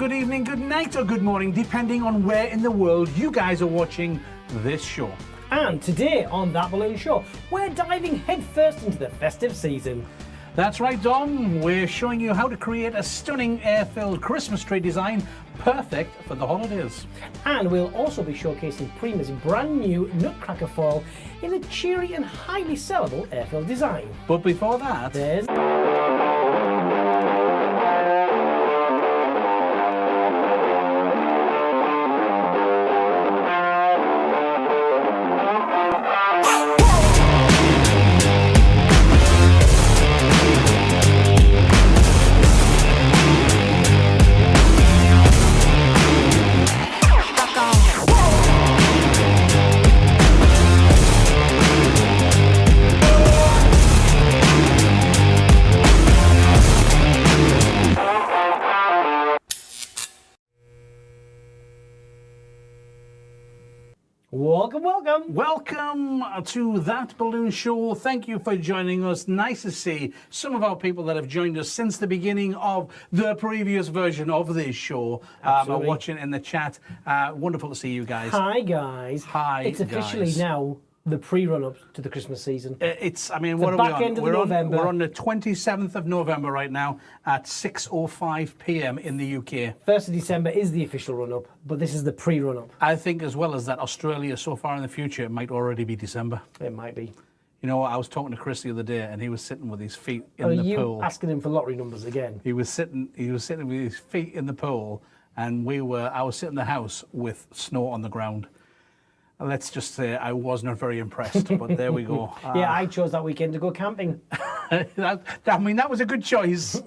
good evening, good night, or good morning, depending on where in the world you guys are watching this show. And today on That Balloon Show, we're diving headfirst into the festive season. That's right, Dom. We're showing you how to create a stunning air-filled Christmas tree design perfect for the holidays. And we'll also be showcasing Prima's brand new Nutcracker foil in a cheery and highly sellable air-filled design. But before that, There's... Welcome to That Balloon Show. Thank you for joining us. Nice to see some of our people that have joined us since the beginning of the previous version of this show are watching in the chat. Wonderful to see you guys. Hi, guys. Hi, It's officially now the pre-run-up to the Christmas season. I mean, what are we on? End of November. We're on the 27th of November right now at 6:05 p.m. in the UK. 1st of December is the official run-up, but this is the pre-run-up. I think as well as that, Australia so far in the future, it might already be December. It might be. You know, I was talking to Chris the other day, and he was sitting with his feet in the pool. Are you asking him for lottery numbers again? He was sitting with his feet in the pool, and I was sitting in the house with snow on the ground. Let's just say I was not very impressed, but there we go. Yeah, I chose that weekend to go camping. that was a good choice.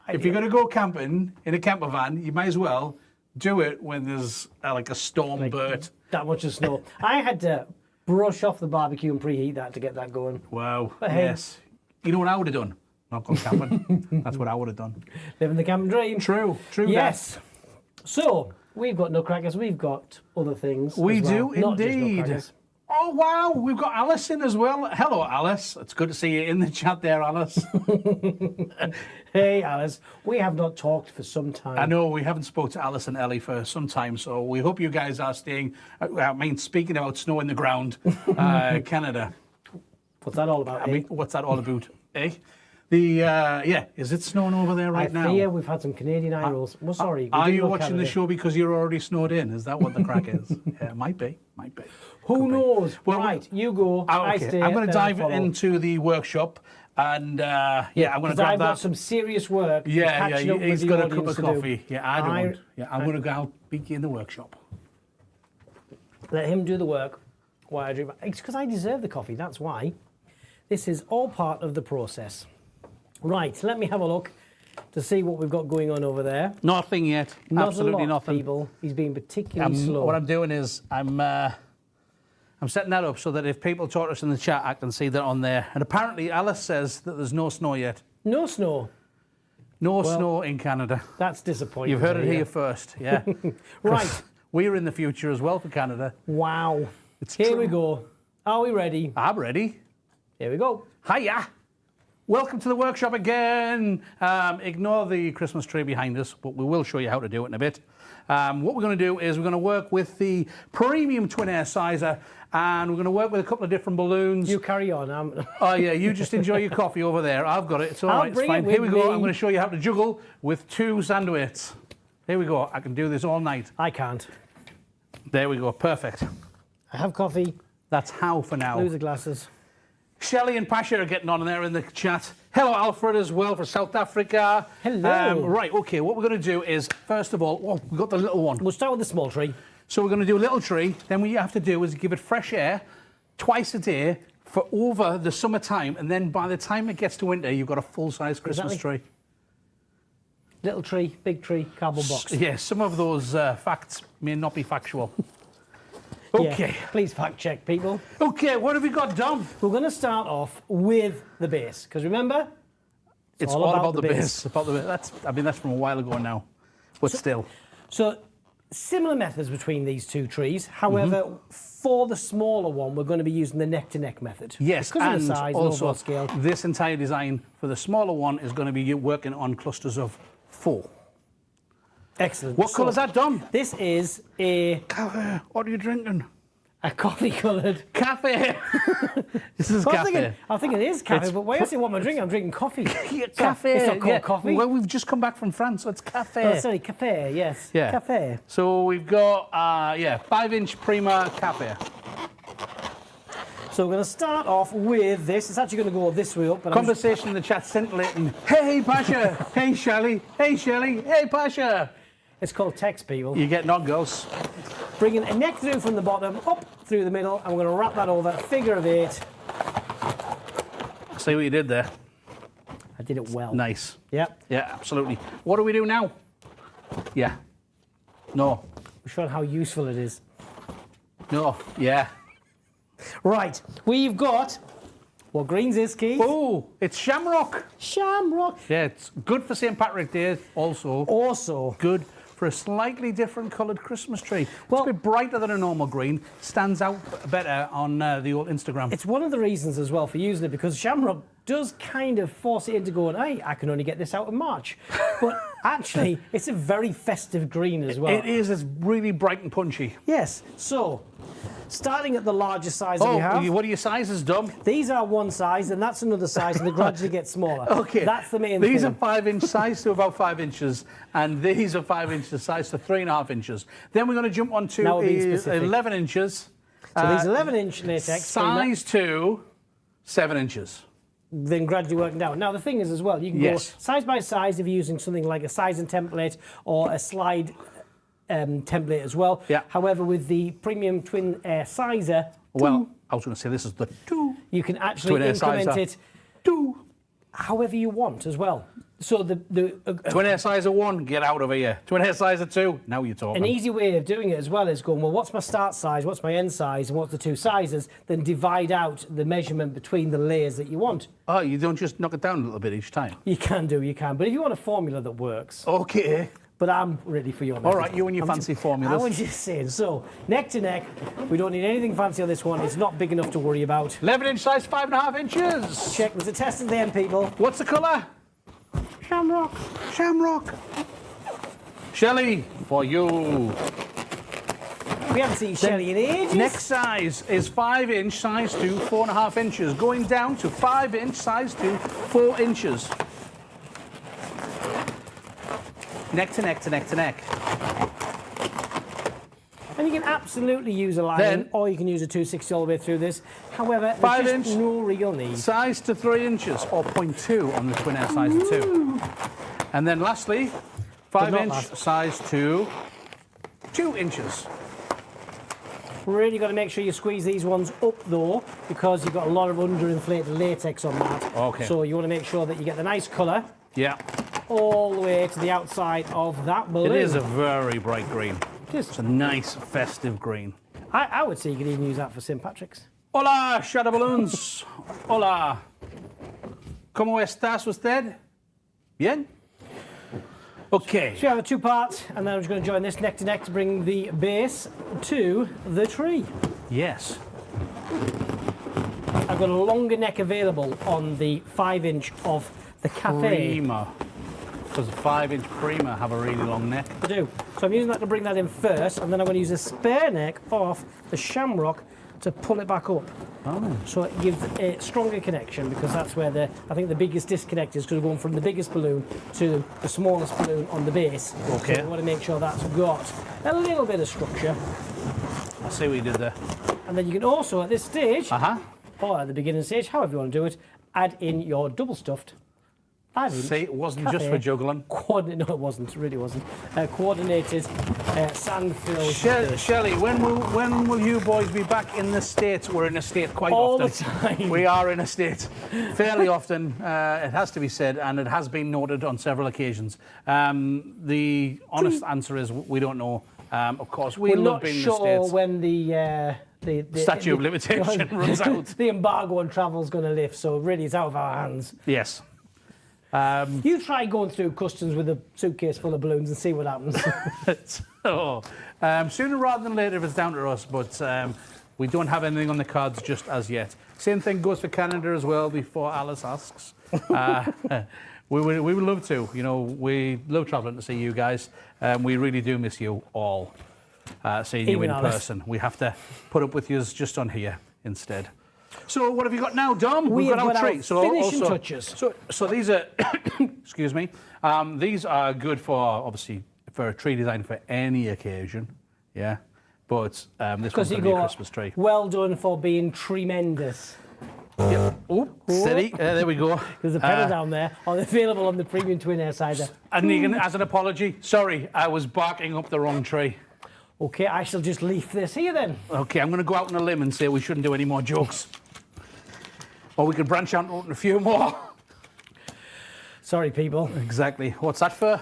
If you're going to go camping in a camper van, you might as well do it when there's like a storm burst. That much of snow. I had to brush off the barbecue and preheat that to get that going. Wow. But hey. Yes. You know what I would have done? Not gone camping. That's what I would have done. Living the camping dream. True. Yes. That. So, we've got Nutcrackers, we've got other things. We do not just indeed. Nutcrackers. Oh, wow. We've got Alice in as well. Hello, Alice. It's good to see you in the chat there, Alice. Hey, Alice. We have not talked for some time. I know we haven't spoke to Alice and Ellie for some time, so we hope you guys are staying. Speaking about snow in the ground, Canada. What's that all about? What's that all about? Eh? Is it snowing over there right now? I fear we've had some Canadian eye rolls. Well, sorry. Are you watching the show because you're already snowed in? Is that what the crack is? Yeah, might be. Who knows? Well, right, you go. I stay. I'm going to dive into the workshop, and I'm going to grab that. I've got some serious work. Yeah. He's got a cup of coffee. Do. Yeah, I don't. I'm going to go out in the workshop. Let him do the work while I drink. It's because I deserve the coffee. That's why. This is all part of the process. Right, let me have a look to see what we've got going on over there. Nothing yet. Absolutely nothing. People. He's being particularly slow. What I'm doing is I'm setting that up so that if people talk to us in the chat, I can see that on there. And apparently Alice says that there's no snow yet. No snow? No snow in Canada. That's disappointing. You've heard it here first, yeah. Right. We're in the future as well for Canada. Wow. Here we go. Are we ready? I'm ready. Here we go. Hiya. Welcome to the workshop again. Ignore the Christmas tree behind us, but we will show you how to do it in a bit. What we're going to do is we're going to work with the premium twin air sizer, and we're going to work with a couple of different balloons. You carry on. Oh yeah, you just enjoy your coffee over there. I've got it. It's all right. It's fine. Here we go. I'm going to show you how to juggle with two sandwiches. Here we go. I can do this all night. I can't. There we go. Perfect. I have coffee. That's how for now. Lose the glasses. Shelley and Pasha are getting on there in the chat. Hello, Alfred, as well, for South Africa. Hello. Right, OK, what we're going to do is, first of all, we've got the little one. We'll start with the small tree. So we're going to do a little tree. Then what you have to do is give it fresh air twice a day for over the summertime. And then by the time it gets to winter, you've got a full-size Christmas tree. Little tree, big tree, cardboard box. Yeah, some of those facts may not be factual. Okay. Yeah, please fact check, people. Okay, what have we got, Dom? We're going to start off with the base, because remember, it's all about the base. That's from a while ago now, but still. So, similar methods between these two trees. However, for the smaller one, we're going to be using the neck-to-neck method. Yes, because and of the size, also scale. This entire design for the smaller one is going to be working on clusters of 4. Excellent. What colour's that, Dom? This is a Cafe. What are you drinking? coffee-coloured. Cafe. This is cafe. I think it is cafe, but when I say what am I drinking? I'm drinking coffee. Cafe. It's not called coffee. Well, we've just come back from France, so it's cafe. Oh, sorry, cafe, yes. Yeah. Cafe. So we've got, 5-inch Prima cafe. So we're going to start off with this. It's actually going to go this way up. But Conversation in the chat scintillating. Hey, Pasha. Hey, Shelley. Hey, Shelley. Hey, Pasha. It's called text, people. You get nog, girls. Bringing a neck through from the bottom, up through the middle, and we're going to wrap that over, figure of 8. See what you did there. I did it well. Nice. Yep. Yeah, absolutely. What do we do now? Yeah. No. We're showing how useful it is. No. Yeah. Right, we've got what greens is, Keith? Oh, it's shamrock. Shamrock. Yeah, it's good for St. Patrick's Day. Also good for a slightly different coloured Christmas tree. Well, it's a bit brighter than a normal green. Stands out better on the old Instagram. It's one of the reasons as well for using it, because shamrock does kind of force it into going, hey, I can only get this out in March. But actually, it's a very festive green as well. It is. It's really bright and punchy. Yes. So, starting at the largest size that we have. What are your sizes, Dom? These are one size, and that's another size, and they gradually get smaller. Okay. That's the main thing. These are 5-inch size to about 5 inches, and these are 5-inch size to 3.5 inches. Then we're going to jump on to 11 inches. So these 11-inch latex. Size to 7 inches. Then gradually working down. Now the thing is as well, you can go size by size if you're using something like a sizing template or a slide template as well. Yeah. However, with the premium twin air sizer, well, I was going to say this is the 2. you can actually implement it 2. however you want as well. So the twin air sizer 1, get out of here. Twin air sizer 2, now you're talking. An easy way of doing it as well is going, well, what's my start size, what's my end size, and what's the 2 sizes? Then divide out the measurement between the layers that you want. Oh, you don't just knock it down a little bit each time? You can. But if you want a formula that works. Okay. But I'm ready for your method. All right, you and your fancy formulas. I was just saying. So, neck to neck, we don't need anything fancy on this one. It's not big enough to worry about. 11-inch size, 5.5 inches. Check, there's a test at the end, people. What's the colour? Shamrock. Shamrock. Shelley, for you. We haven't seen Shelley in ages. Next size is 5-inch size to 4.5 inches, going down to 5-inch size to 4 inches. Neck to neck to neck to neck. And you can absolutely use a line, or you can use a 260 all the way through this. However, 5-inch, there's just no real need. Size to 3 inches, or 0.2 on the twin air size of 2. And then lastly, 5-inch size to 2 inches. Really got to make sure you squeeze these ones up though, because you've got a lot of underinflated latex on that. Okay. So you want to make sure that you get the nice colour. Yeah. All the way to the outside of that balloon. It is a very bright green. Just It's a nice festive green. I would say you could even use that for St. Patrick's. Hola, shadow balloons. Hola. ¿Cómo estás usted? Bien? Okay. So you have a 2 parts, and then I'm just going to join this neck to neck to bring the base to the tree. Yes. I've got a longer neck available on the 5-inch of the Cafe. Prima. Because the 5-inch Prima have a really long neck. I do. So I'm using that to bring that in first, and then I'm going to use a spare neck off the Shamrock to pull it back up. Oh. So it gives a stronger connection, because that's where I think the biggest disconnect is, because we're going from the biggest balloon to the smallest balloon on the base. Okay. So we want to make sure that's got a little bit of structure. I see what you did there. And then you can also, at this stage, Uh-huh. or at the beginning stage, however you want to do it, add in your double stuffed 5-inch. See, it wasn't Cafe just for juggling. No, it wasn't. It really wasn't. Coordinated sand-filled. Shelley, when will you boys be back in the States? We're in a state quite All often. the time. We are in a state fairly often, it has to be said, and it has been noted on several occasions. The honest answer is we don't know. Of course, we love being in the States. We're not sure when the statute of limitation runs out. The embargo on travel is going to lift, so really it's out of our hands. Yes. You try going through customs with a suitcase full of balloons and see what happens. So, sooner rather than later if it's down to us, but we don't have anything on the cards just as yet. Same thing goes for Canada as well, before Alice asks. We would love to. You know, we love travelling to see you guys. We really do miss you all. Seeing you in person. We have to put up with you just on here instead. So what have you got now, Dom? We've got our tree. Finishing touches. So these are, excuse me, these are good for, obviously, for a tree design for any occasion, yeah? But this one's going to be a Christmas tree. Well done for being tremendous. Yep. Oh, steady. There we go. There's a pedal down there, available on the premium twin air cider. And Negan, as an apology, sorry, I was barking up the wrong tree. Okay, I shall just leave this here then. Okay, I'm going to go out on a limb and say we shouldn't do any more jokes. Or we could branch out on a few more. Sorry, people. Exactly. What's that for?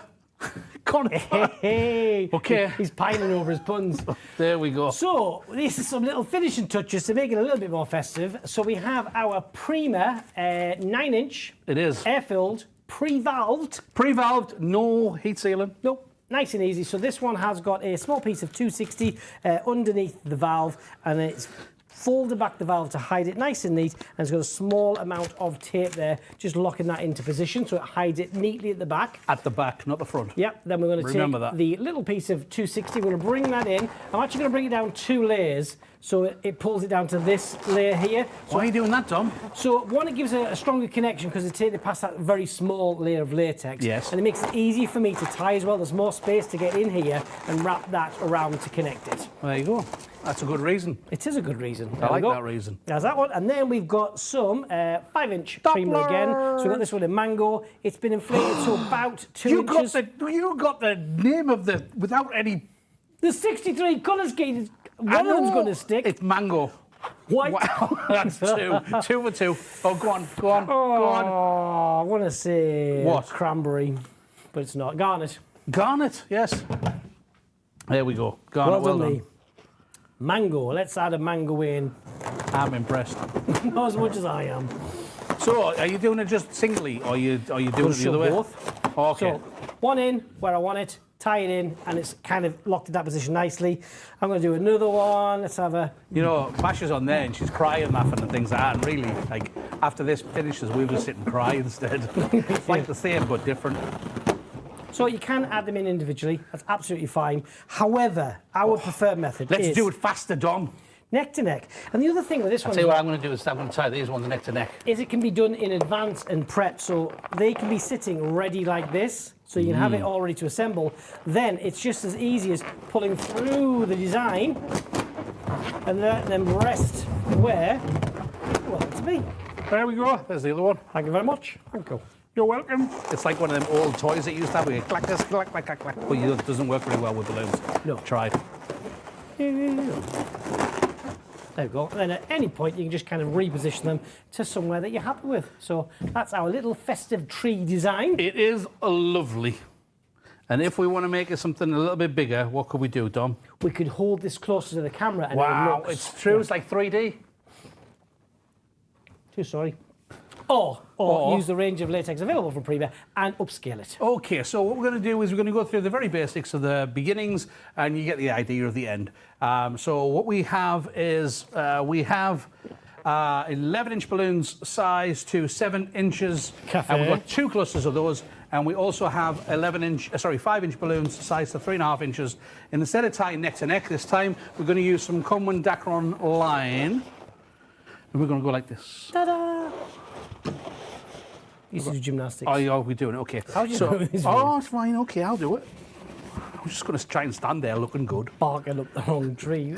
Hey, okay. He's pining over his puns. There we go. So, these are some little finishing touches to make it a little bit more festive. So we have our Prima 9-inch. It is. Air-filled, pre-valved. Pre-valved, no heat sealing. Nope. Nice and easy. So this one has got a small piece of 260 underneath the valve, and it's folded back the valve to hide it nice and neat, and it's got a small amount of tape there, just locking that into position so it hides it neatly at the back. At the back, not the front. Yep, then we're going to take the little piece of 260, we're going to bring that in. I'm actually going to bring it down 2 layers, so it pulls it down to this layer here. So why are you doing that, Tom? So one, it gives a stronger connection because it's taken past that very small layer of latex. Yes. And it makes it easy for me to tie as well. There's more space to get in here and wrap that around to connect it. Well, there you go. That's a good reason. It is a good reason. I like that reason. There's that one. And then we've got some 5-inch Prima again. So we've got this one in mango. It's been inflated to about 2 inches. You got the name of the, without any... The 63 colour scheme. One of them's going to stick. It's mango. White. Wow, that's 2. 2 for 2. Oh, go on. Go on. I want to say what? Cranberry, but it's not. Garnet. Garnet, yes. There we go. Garnet, well done. Mango. Let's add a mango in. I'm impressed. Not as much as I am. So, are you doing it just singly, or are you doing it the other way? Both. Okay. So, one in where I want it, tie it in, and it's kind of locked in that position nicely. I'm going to do another one. Let's have a... You know, Bash is on there and she's crying, laughing and things like that. And really, like, after this finishes, we'll just sit and cry instead. It's like the same, but different. So you can add them in individually. That's absolutely fine. However, our preferred method is... Let's do it faster, Dom. Neck to neck. And the other thing with this one... I'll tell you what I'm going to do is I'm going to tie these ones neck to neck. Is it can be done in advance and prep, so they can be sitting ready like this, so you can have it all ready to assemble. Then it's just as easy as pulling through the design and let them rest where you want it to be. There we go. There's the other one. Thank you very much. Thank you. You're welcome. It's like one of them old toys that you used to have where you clack this, clack, clack, clack, clack. But it doesn't work very well with balloons. No. Tried. There we go. And then at any point, you can just kind of reposition them to somewhere that you're happy with. So that's our little festive tree design. It is lovely. And if we want to make it something a little bit bigger, what could we do, Dom? We could hold this closer to the camera. And wow, it looks, it's true. Yeah. It's like 3D. Too sorry. Or use the range of latex available from Prima and upscale it. Okay, so what we're going to do is we're going to go through the very basics of the beginnings, and you get the idea of the end. So what we have is we have 11-inch balloons size to 7 inches. Cafe. And we've got 2 clusters of those, and we also have 5-inch balloons size to 3.5 inches. And instead of tying neck to neck this time, we're going to use some common Dacron line, and we're going to go like this. Ta-da! Used to do gymnastics. Oh, we're doing it. Okay. How do you do this? Oh, it's fine. Okay, I'll do it. I'm just going to try and stand there looking good. Barking up the wrong tree.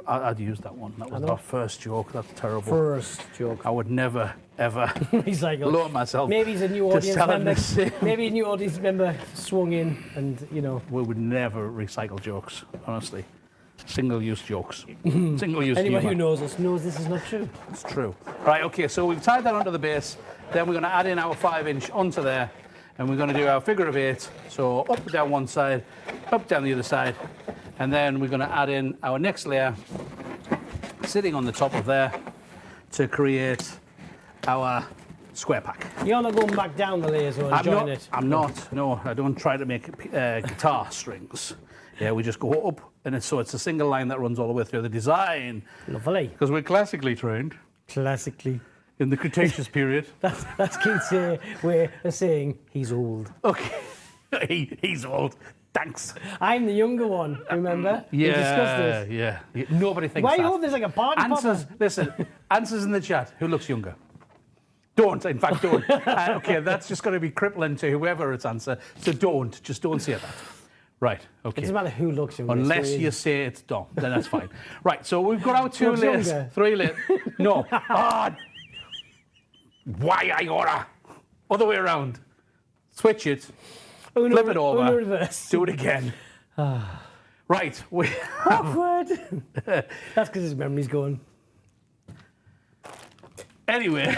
I'd use that one. That was our first joke. That's terrible. First joke. I would never, ever recycle. lower myself. Maybe he's a new audience member. Maybe a new audience member swung in and, you know. We would never recycle jokes, honestly. Single-use jokes. Single-use Anyone humor. who knows us knows this is not true. It's true. Right, okay, so we've tied that onto the base. Then we're going to add in our 5-inch onto there. And we're going to do our figure of 8. So up down one side, up down the other side. And then we're going to add in our next layer, sitting on the top of there, to create our square pack. You're not going back down the layers or enjoying it? I'm not. No, I don't try to make guitar strings. Yeah, we just go up, and it's a single line that runs all the way through the design. Lovely. Because we're classically trained. Classically. in the Cretaceous period. That's Keith's way of saying he's old. Okay, he's old. Thanks. I'm the younger one, remember? We discussed this. Yeah. Nobody thinks Why that. are you old? There's like a party Answers, popper. listen, answers in the chat. Who looks younger? Don't, in fact, don't. Okay, that's just going to be crippling to whoever it's answer. So just don't say that. Right, okay. It doesn't matter who looks younger. Unless you say it's Dom, then that's fine. Right, so we've got our 2 Looks layers, younger. 3 layers. No. Why I gotta? Other way around. Switch it. Flip it over. Uno reverse. Do it again. Right. Awkward. That's because his memory's going. Anyway,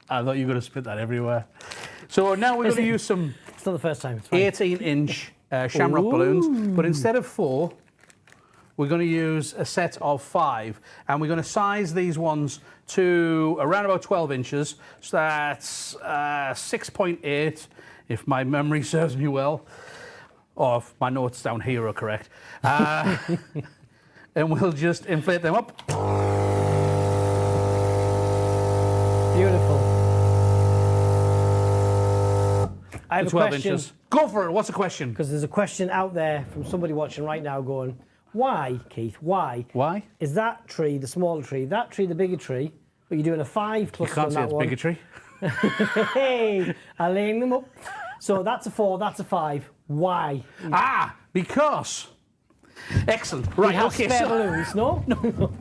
I thought you were going to spit that everywhere. So now we're going to use some It's not the first time. It's fine. 18-inch shamrock balloons, but instead of 4, we're going to use a set of 5, and we're going to size these ones to around about 12 inches. So that's 6.8, if my memory serves me well, or if my notes down here are correct. And we'll just inflate them up. Beautiful. I have a 12 question. inches. Go for it. What's the question? Because there's a question out there from somebody watching right now going, why, Keith, why? Why? Is that tree the smaller tree, that tree the bigger tree, but you're doing a 5 You cluster can't on say that it's one? bigotry. Hey, I laying them up. So that's a 4, that's a 5. Why? Because. Excellent. Right, We have okay. spare balloons, no?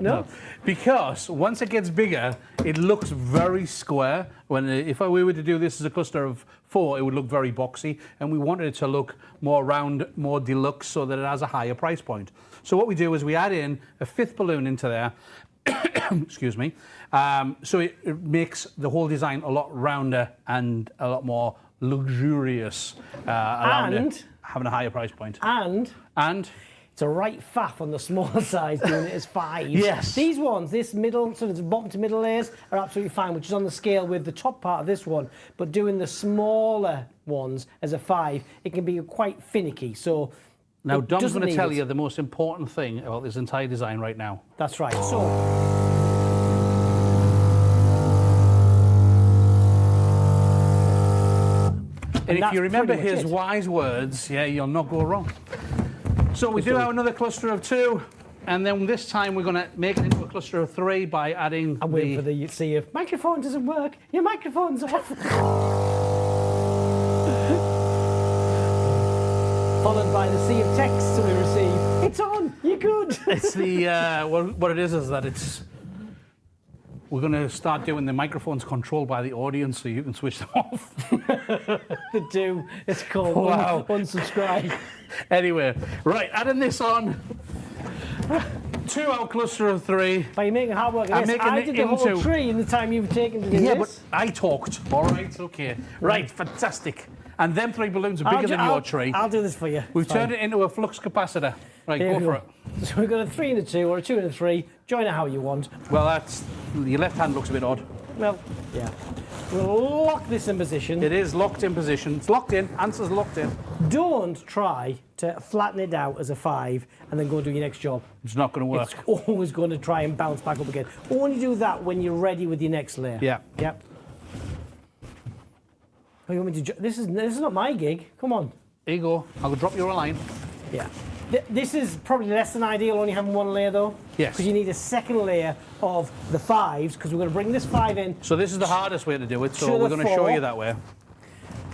No. Because once it gets bigger, it looks very square. If we were to do this as a cluster of 4, it would look very boxy, and we wanted it to look more round, more deluxe, so that it has a higher price point. So what we do is we add in a 5th balloon into there. Excuse me. So it makes the whole design a lot rounder and a lot more luxurious, allowing it having a higher price point. And it's a right faff on the smaller size doing it as 5. Yes. These ones, this middle, sort of bottom to middle layers, are absolutely fine, which is on the scale with the top part of this one. But doing the smaller ones as a 5, it can be quite finicky. So now, Dom's going to tell it. you the most important thing about this entire design right now. That's right. So and if that's you remember pretty much his it. wise words, yeah, you'll not go wrong. So we do have another cluster of 2, and then this time we're going to make it into a cluster of 3 by adding I'm waiting for the see if microphone doesn't work. Your microphone's off. Followed by the sea of texts we receive. It's on. You're good. It's the what it is that we're going to start doing the microphones controlled by the audience, so you can switch them off. The do. It's called unsubscribe. Anyway, right, adding this on. 2 out cluster of 3. By you making hard work of this, I did the whole tree in the time you've taken to do Yeah, this. but I talked. All right, okay. Right, fantastic. And them 3 balloons are bigger than your tree. I'll do this for you. We've turned it into a flux capacitor. Right, Here go we for go. it. So we've got a 3 and a 2, or a 2 and a 3. Join it how you want. Well, that's your left hand looks a bit odd. Well, yeah. We'll lock this in position. It is locked in position. It's locked in. Answer's locked in. Don't try to flatten it out as a 5 and then go do your next job. It's not going to work. It's always going to try and bounce back up again. Only do that when you're ready with your next layer. Yeah. Yep. Oh, you want me to? This is not my gig. Come on. Here you go. I'll drop you a line. Yeah. This is probably less than ideal, only having 1 layer though. Yes. Because you need a second layer of the 5s, because we're going to bring this 5 in. So this is the hardest way to do it, so To we're the going to show 4. you that way.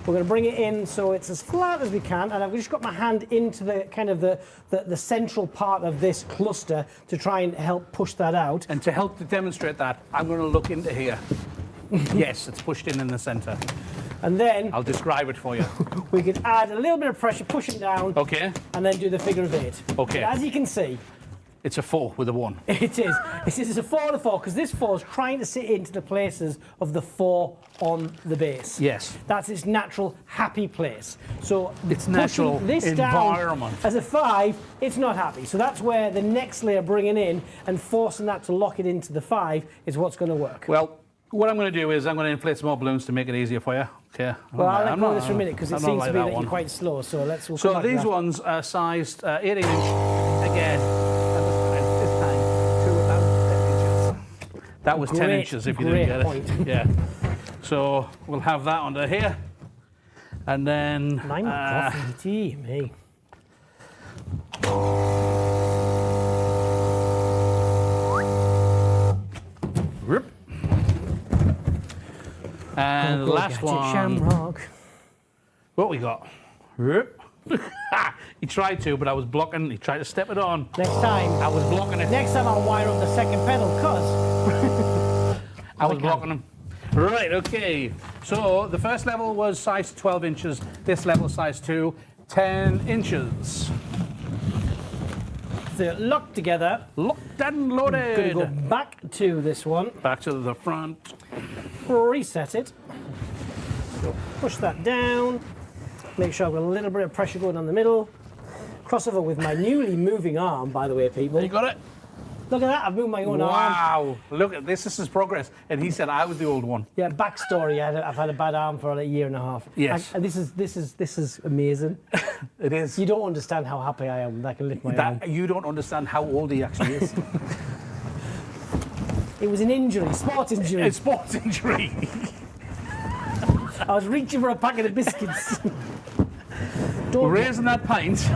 We're going to bring it in so it's as flat as we can, and I've just got my hand into the kind of the central part of this cluster to try and help push that out. And to help to demonstrate that, I'm going to look into here. Yes, it's pushed in the centre. And then I'll describe it for you. we could add a little bit of pressure, push it down, Okay. and then do the figure of 8. Okay. But as you can see, It's a 4 with a 1. it is. This is a 4 and a 4, because this 4 is trying to sit into the places of the 4 on the base. Yes. That's its natural happy place. So Its pushing natural this environment. down as a 5, it's not happy. So that's where the next layer bringing in and forcing that to lock it into the 5 is what's going to work. Well, what I'm going to do is I'm going to inflate some more balloons to make it easier for you. Okay. Well, I'll let go of this for a minute because it I'm not seems like to be that that one. you're quite slow. So we'll come So back to these that. ones are sized 18 inch again. And this time 2 about 10 inches. That was 10 inches if you didn't get it. Point. Yeah. So we'll have that under here. And then... Mine got coffee, tea, me. Rip. And the last one. Shamrock. What we got? Rip. He tried to, but I was blocking. He tried to step it on. Next time. I was blocking it. Next time I'll wire up the second pedal, cause I was blocking him. Right, okay. So the first level was size 12 inches. This level size 2, 10 inches. they're locked together. Locked and loaded. Going to go back to this one. Back to the front. Reset it. So push that down. Make sure I've got a little bit of pressure going on the middle. Crossover with my newly moving arm, by the way, people. You got it? Look at that, I've moved my own arm. Wow, look at this. This is progress. And he said I was the old one. Yeah, backstory. I've had a bad arm for a year and a half. Yes. And this is amazing. It is. You don't understand how happy I am that I can lift my arm. You don't understand how old he actually is. It was an injury, sport injury. A sports injury. I was reaching for a packet of biscuits. Raising that pint.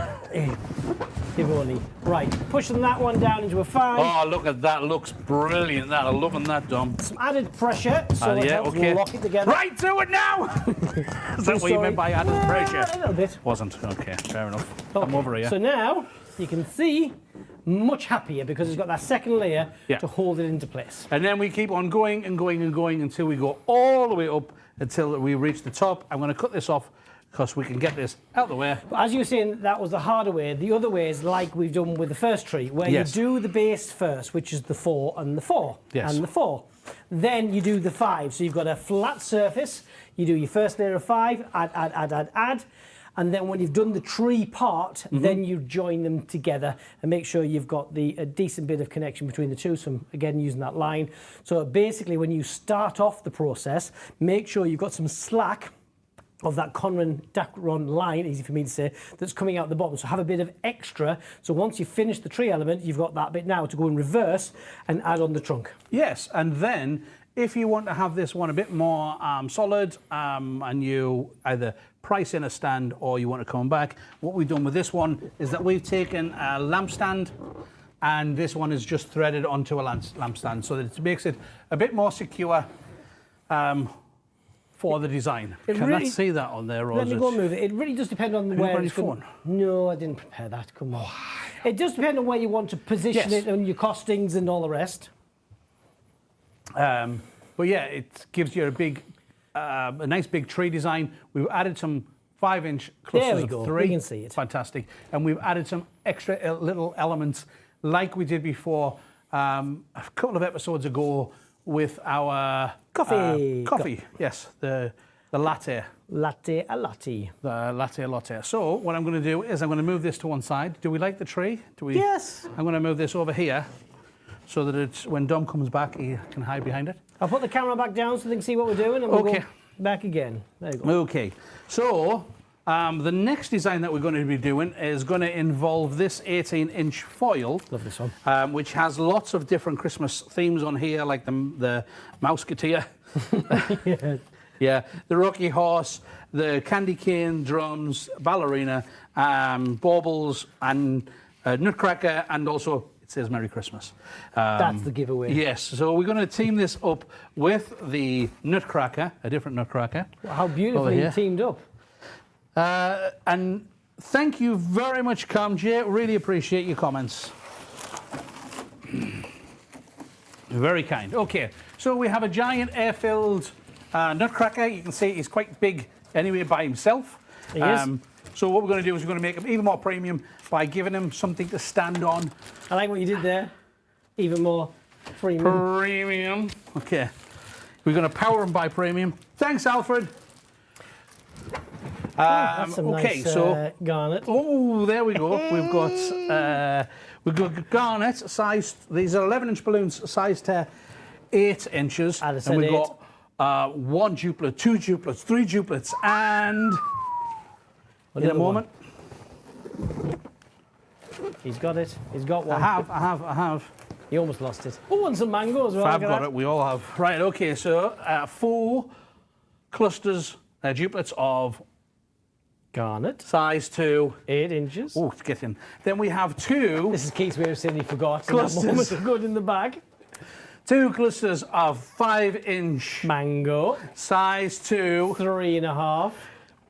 If only. Right, pushing that one down into a 5. Oh, look at that. Looks brilliant. That. I'm loving that, Dom. Some added pressure, so it helps lock it together. Right, do it now! Is that what you meant by added pressure? A little bit. Wasn't. Okay, fair enough. Okay. I'm over here. So now, you can see, much happier because it's got that second layer to hold it into place. And then we keep on going and going and going until we go all the way up until we reach the top. I'm going to cut this off because we can get this out of the way. But as you were saying, that was the harder way. The other way is like we've done with the first tree, where you do the base first, which is the 4 and the 4 and the 4. Then you do the 5. So you've got a flat surface. You do your first layer of 5, add. And then when you've done the tree part, then you join them together and make sure you've got a decent bit of connection between the two. So I'm, again, using that line. So basically, when you start off the process, make sure you've got some slack of that Conran-Dacron line, easy for me to say, that's coming out the bottom. So have a bit of extra. So once you finish the tree element, you've got that bit now to go in reverse and add on the trunk. Yes, and then if you want to have this one a bit more solid and you either price in a stand or you want to come back, what we've done with this one is that we've taken a lamp stand and this one is just threaded onto a lamp stand so that it makes it a bit more secure for the design. Can I see that on there? Or let me go and move it. It really does depend on where it's going. No, I didn't prepare that. Come on. It does depend on where you want to position it and your costings and all the rest. But yeah, it gives you a nice big tree design. We've added some 5-inch clusters of 3. We can see it. Fantastic. And we've added some extra little elements like we did before a couple of episodes ago with our coffee. Yes, the latte. Latte a latte. The latte. So what I'm going to do is I'm going to move this to one side. Do we like the tree? Do we? Yes. I'm going to move this over here so that it's when Dom comes back, he can hide behind it. I'll put the camera back down so they can see what we're doing and we'll go back again. There you go. Okay. So the next design that we're going to be doing is going to involve this 18-inch foil. Love this one. Which has lots of different Christmas themes on here, like the Mouseketeer. Yeah, the Rocky Horse, the candy cane, drums, ballerina, baubles, and Nutcracker, and also it says Merry Christmas. That's the giveaway. Yes, so we're going to team this up with the Nutcracker, a different Nutcracker. Well, how beautifully you teamed up. And thank you very much, Jay. Really appreciate your comments. Very kind. Okay, so we have a giant air-filled Nutcracker. You can see he's quite big anyway by himself. He is. So what we're going to do is we're going to make him even more premium by giving him something to stand on. I like what you did there. Even more premium. Premium. Okay. We're going to power him by premium. Thanks, Alfred. That's some nice garnet. Oh, there we go. We've got garnet size. These are 11-inch balloons sized to 8 inches. And we've got 1 duplet, 2 duplets, 3 duplets, and in a moment. He's got it. He's got one. I have. You almost lost it. Oh, and some mango as well. I've got it. We all have. Right. Okay. So 4 clusters, duplets of garnet. Size 2. 8 inches. Oh, it's getting. Then we have 2. This is Keith's way of saying he forgot. Clusters. In that moment of good in the bag. 2 clusters of 5-inch mango. Size 2. 3.5.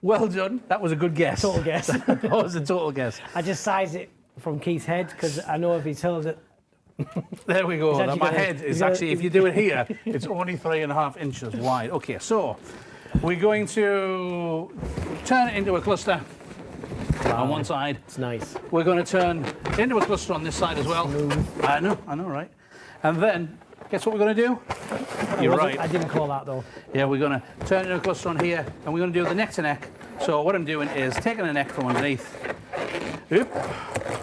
Well done. That was a good guess. Total guess. That was a total guess. I just sized it from Keith's head because I know if he tells it. There we go. Now my head is actually, if you do it here, it's only 3.5 inches wide. Okay, so we're going to turn it into a cluster on one side. It's nice. We're going to turn into a cluster on this side as well. Smooth. I know, right? And then, guess what we're going to do? You're right. I didn't call that though. Yeah, we're going to turn it into a cluster on here, and we're going to do the neck to neck. So what I'm doing is taking the neck from underneath. Oop.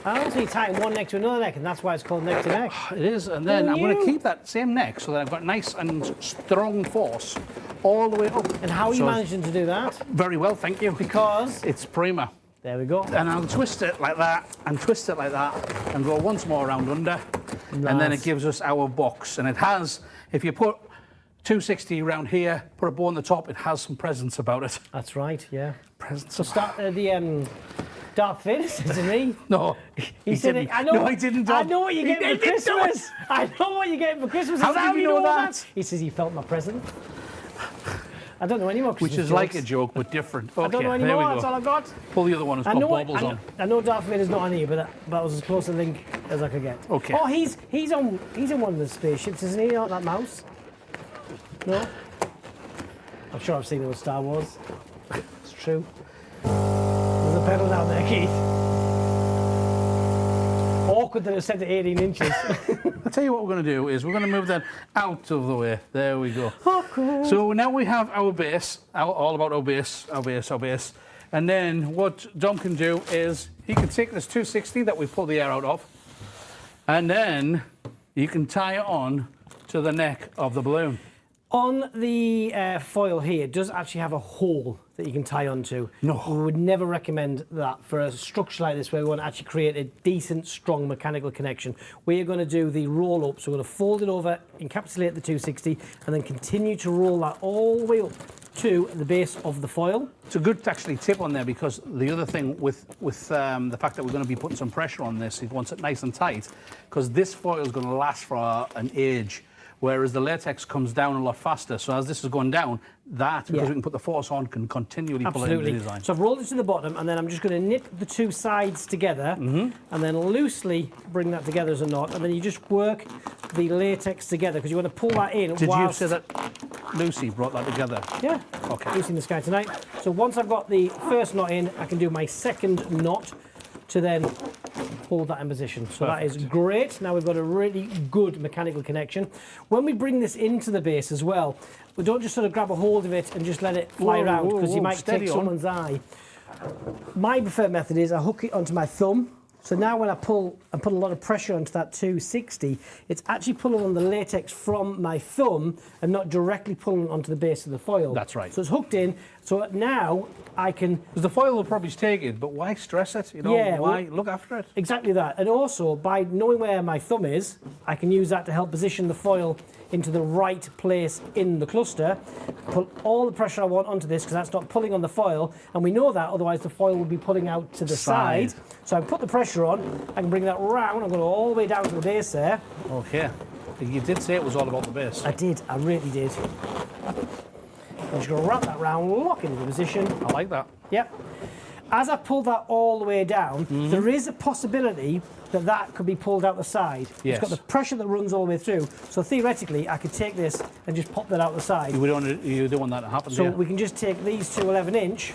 I also tying one neck to another neck, and that's why it's called neck to neck. It is, and then I'm going to keep that same neck so that I've got nice and strong force all the way up. And how are you managing to do that? Very well, thank you. Because it's Prima. There we go. And I'll twist it like that, and twist it like that, and go once more around under. Nice. And then it gives us our box. And it has, if you put 260 around here, put a bow on the top, it has some presence about it. That's right, yeah. Presence. So start the Darth Vader said to me. No, he said didn't. I know. No, I didn't. I know what you're getting for Christmas. I know what you're getting for Christmas. How did you know that? He says he felt my present. I don't know any more Christmas Which is jokes. like a joke, but different. Okay, I don't know any more. That's all I've got. Pull the other one. It's got baubles on. I know Darth Vader's not on here, but that was as close a link as I could get. Okay. Oh, he's on one of the spaceships, isn't he? Not that mouse. No. I'm sure I've seen it with Star Wars. It's true. There's a pedal down there, Keith. Awkward that it said to 18 inches. I'll tell you what we're going to do is we're going to move that out of the way. There we go. Awkward. So now we have our base, all about our base. And then what Dom can do is he can take this 260 that we pulled the air out of, and then you can tie it on to the neck of the balloon. On the foil here, it does actually have a hole that you can tie onto. No. We would never recommend that for a structure like this where we want to actually create a decent, strong mechanical connection. We are going to do the roll up, so we're going to fold it over, encapsulate the 260, and then continue to roll that all the way up to the base of the foil. It's a good actually tip on there, because the other thing with the fact that we're going to be putting some pressure on this, it wants it nice and tight, because this foil is going to last for an age. Whereas the latex comes down a lot faster. So as this is going down, because we can put the force on, can continually pull it into the design. So I've rolled it to the bottom, and then I'm just going to knit the two sides together, and then loosely bring that together as a knot, and then you just work the latex together, because you want to pull that in. Did you say that Lucy brought that together? Yeah. Okay. Lucy in the sky tonight. So once I've got the first knot in, I can do my second knot to then hold that in position. So Perfect. That is great. Now we've got a really good mechanical connection. When we bring this into the base as well, we don't just sort of grab a hold of it and just let it fly around, because you might take someone's eye. My preferred method is I hook it onto my thumb. So now when I pull and put a lot of pressure onto that 260, it's actually pulling on the latex from my thumb and not directly pulling onto the base of the foil. That's right. So it's hooked in. So now I can... Because the foil will probably take it, but why stress it? You know, why look after it? Exactly that. And also, by knowing where my thumb is, I can use that to help position the foil into the right place in the cluster, put all the pressure I want onto this, because that's not pulling on the foil, and we know that, otherwise the foil would be pulling out to the side. So I put the pressure on, I can bring that round, I'm going all the way down to the base there. Okay. You did say it was all about the base. I did, I really did. I'm just going to wrap that round, lock it into position. I like that. Yep. As I pull that all the way down, there is a possibility that that could be pulled out the side. Yes. It's got the pressure that runs all the way through. So theoretically, I could take this and just pop that out the side. You don't want that to happen, So we can just take these two 11-inch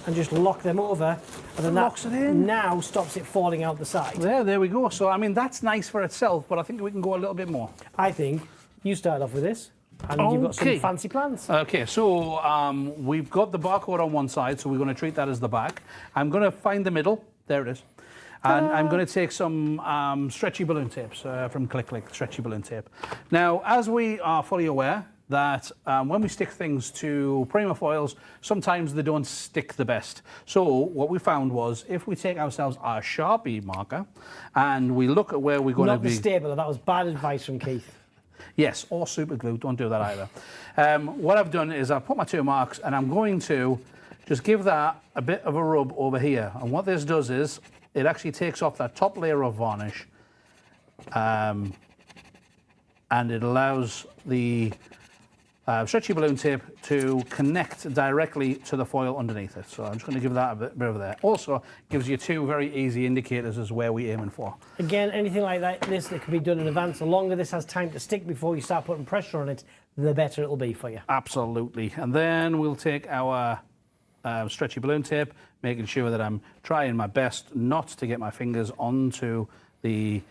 and just lock them over, and then that locks it in. Now stops it falling out the side. There we go. So, I mean, that's nice for itself, but I think we can go a little bit more. I think you start off with this. And you've got some fancy plans. Okay, so we've got the barcode on one side, so we're going to treat that as the back. I'm going to find the middle. There it is. And I'm going to take some stretchy balloon tapes from Click Click, stretchy balloon tape. Now, as we are fully aware, that when we stick things to Prima foils, sometimes they don't stick the best. So what we found was if we take ourselves our Sharpie marker and we look at where we're going to be... Not the stapler, that was bad advice from Keith. Yes, or super glue, don't do that either. What I've done is I've put my 2 marks and I'm going to just give that a bit of a rub over here. And what this does is it actually takes off that top layer of varnish and it allows the stretchy balloon tape to connect directly to the foil underneath it. So I'm just going to give that a bit over there. Also gives you 2 very easy indicators as where we're aiming for. Again, anything like that can be done in advance. The longer this has time to stick before you start putting pressure on it, the better it'll be for you. Absolutely. And then we'll take our stretchy balloon tape, making sure that I'm trying my best not to get my fingers onto the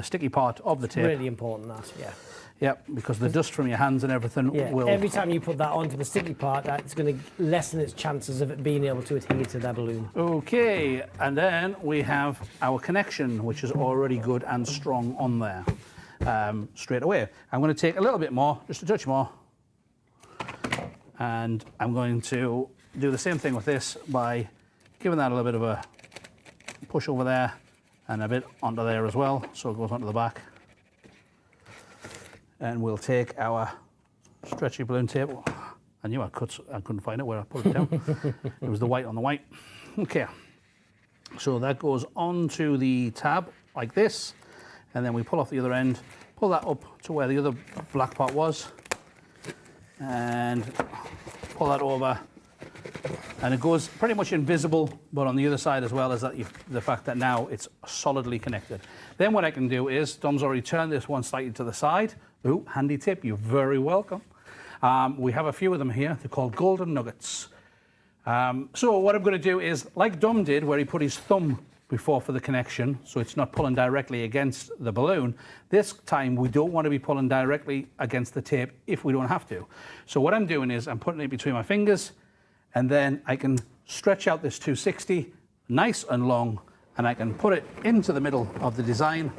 sticky part of the tape. Really important, that, yeah. Yep, because the dust from your hands and everything will... Every time you put that onto the sticky part, that's going to lessen its chances of it being able to adhere to that balloon. Okay, and then we have our connection, which is already good and strong on there. Straight away. I'm going to take a little bit more, just a touch more, and I'm going to do the same thing with this by giving that a little bit of a push over there and a bit onto there as well, so it goes onto the back. And we'll take our stretchy balloon tape. I knew I couldn't find it where I put it down. It was the white on the white. Okay, so that goes onto the tab like this, and then we pull off the other end, pull that up to where the other black part was, and pull that over. And it goes pretty much invisible, but on the other side as well is that the fact that now it's solidly connected. Then what I can do is, Dom's already turned this one slightly to the side. Ooh, handy tip, you're very welcome. We have a few of them here. They're called golden nuggets. So what I'm going to do is, like Dom did, where he put his thumb before for the connection, so it's not pulling directly against the balloon. This time we don't want to be pulling directly against the tape if we don't have to. So what I'm doing is I'm putting it between my fingers, and then I can stretch out this 260 nice and long, and I can put it into the middle of the design.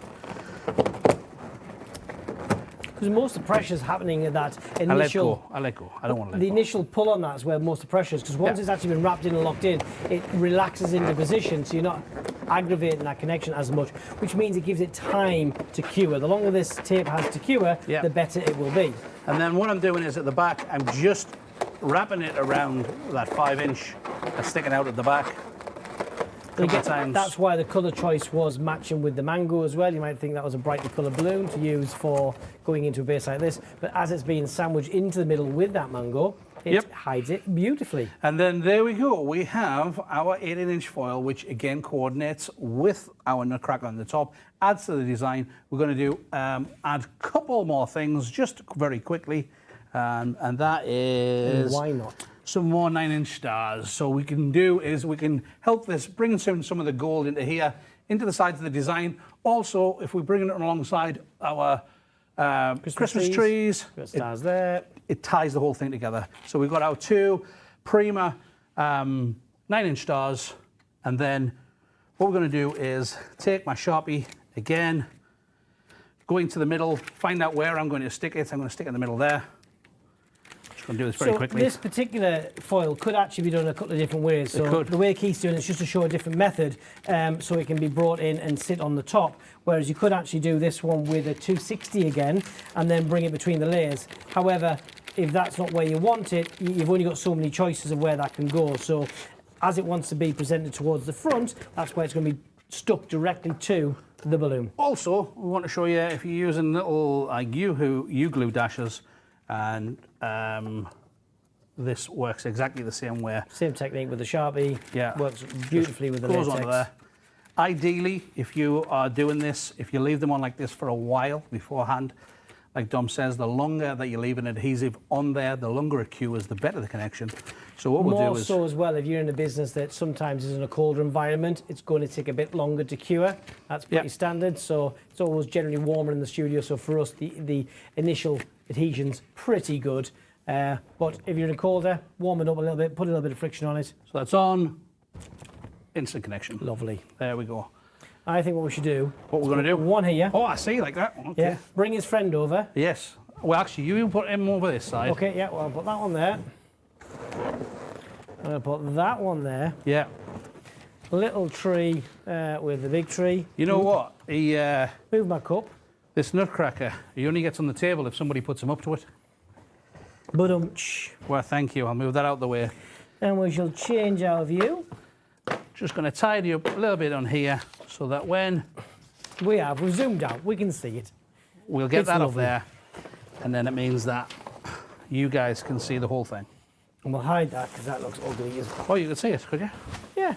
Because most of the pressure is happening at that initial... I let go. I don't want to let go. The initial pull on that is where most of the pressure is, because once it's actually been wrapped in and locked in, it relaxes into position, so you're not aggravating that connection as much, which means it gives it time to cure. The longer this tape has to cure, the better it will be. And then what I'm doing is at the back, I'm just wrapping it around that 5-inch that's sticking out at the back. That's why the colour choice was matching with the mango as well. You might think that was a brightly coloured balloon to use for going into a base like this, but as it's being sandwiched into the middle with that mango, it hides it beautifully. And then there we go. We have our 18-inch foil, which again coordinates with our Nutcracker on the top, adds to the design. We're going to do add a couple more things just very quickly, and that is... Why not? Some more 9-inch stars. So we can do is we can help this bring some of the gold into here, into the sides of the design. Also, if we bring it alongside our Christmas trees, stars there. It ties the whole thing together. So we've got our 2 Prima 9-inch stars, and then what we're going to do is take my Sharpie again, go into the middle, find out where I'm going to stick it. I'm going to stick it in the middle there. I'll do this very quickly. This particular foil could actually be done a couple of different ways. So the way Keith's doing it is just to show a different method, so it can be brought in and sit on the top. Whereas you could actually do this one with a 260 again, and then bring it between the layers. However, if that's not where you want it, you've only got so many choices of where that can go. So as it wants to be presented towards the front, that's where it's going to be stuck directly to the balloon. Also, we want to show you if you're using little U-glue dashers, and this works exactly the same way. Same technique with the Sharpie. Yeah. Works beautifully with the latex. Onto there. Ideally, if you are doing this, if you leave them on like this for a while beforehand, like Dom says, the longer that you leave an adhesive on there, the longer it cures, the better the connection. So what we'll do is... More so as well, if you're in a business that sometimes is in a colder environment, it's going to take a bit longer to cure. That's pretty standard. So it's always generally warmer in the studio. So for us, the initial adhesion's pretty good. But if you're in a colder, warm it up a little bit, put a little bit of friction on it. So that's on. Instant connection. Lovely. There we go. I think what we should do... What we're going to do? One here. Oh, I see, like that. Okay. Yeah. Bring his friend over. Yes. Well, actually, you put him over this side. Okay, yeah, well, I'll put that one there. I'm going to put that one there. Yeah. Little tree with the big tree. You know what? Move my cup. This Nutcracker, he only gets on the table if somebody puts him up to it. Ba-dum-tsh. Well, thank you. I'll move that out the way. And we shall change our view. Just going to tidy up a little bit on here so that when We've zoomed out, we can see it. we'll get It's that lovely. up there, and then it means that you guys can see the whole thing. And we'll hide that because that looks ugly as Oh, you could see it, could you? Yeah,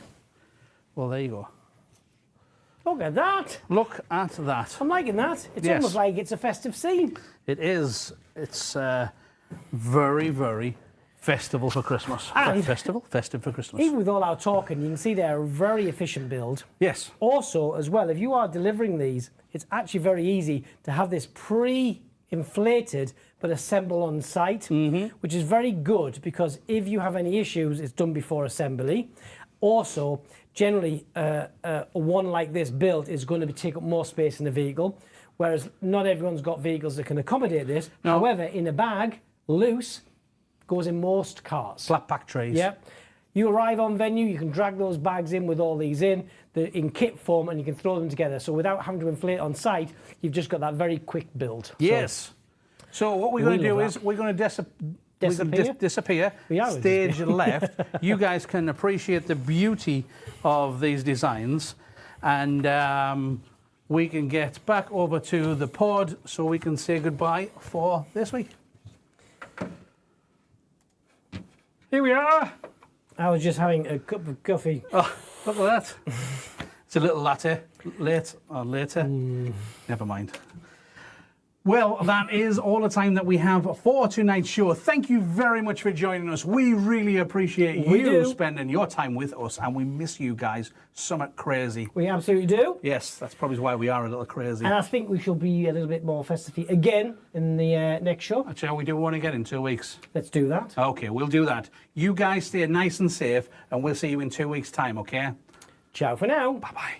Well, there you go. look at that. Look at that. I'm liking that. It's Yes. almost like it's a festive scene. It is. It's very, very festival for Christmas. And- Festive for Christmas. Even with all our talking, you can see they're a very efficient build. Yes. Also, as well, if you are delivering these, it's actually very easy to have this pre-inflated but assemble on site, which is very good because if you have any issues, it's done before assembly. Also, generally, one like this build is going to take up more space in the vehicle, whereas not everyone's got vehicles that can accommodate this. No. However, in a bag, loose, goes in most cars. Flat pack trays. Yeah. You arrive on venue, you can drag those bags in with all these in kit form, and you can throw them together. So without having to inflate on site, you've just got that very quick build. Yes. So what we're going to do love is that. we're going to Disappear? disappear. We are Stage left. You guys can appreciate the beauty of these designs, and we can get back over to the pod so we can say goodbye for this week. Here we are. I was just having a cup of coffee. Oh, look at that. It's a little latte. Later. Never mind. Well, that is all the time that we have for tonight's show. Thank you very much for joining us. We really appreciate you spending your time with us, and we miss you guys somewhat crazy. We absolutely do. Yes, that's probably why we are a little crazy. And I think we shall be a little bit more festive again in the next show. Shall we do one again in 2 weeks? Let's do that. Okay, we'll do that. You guys stay nice and safe, and we'll see you in 2 weeks' time, okay? Ciao for now. Bye-bye.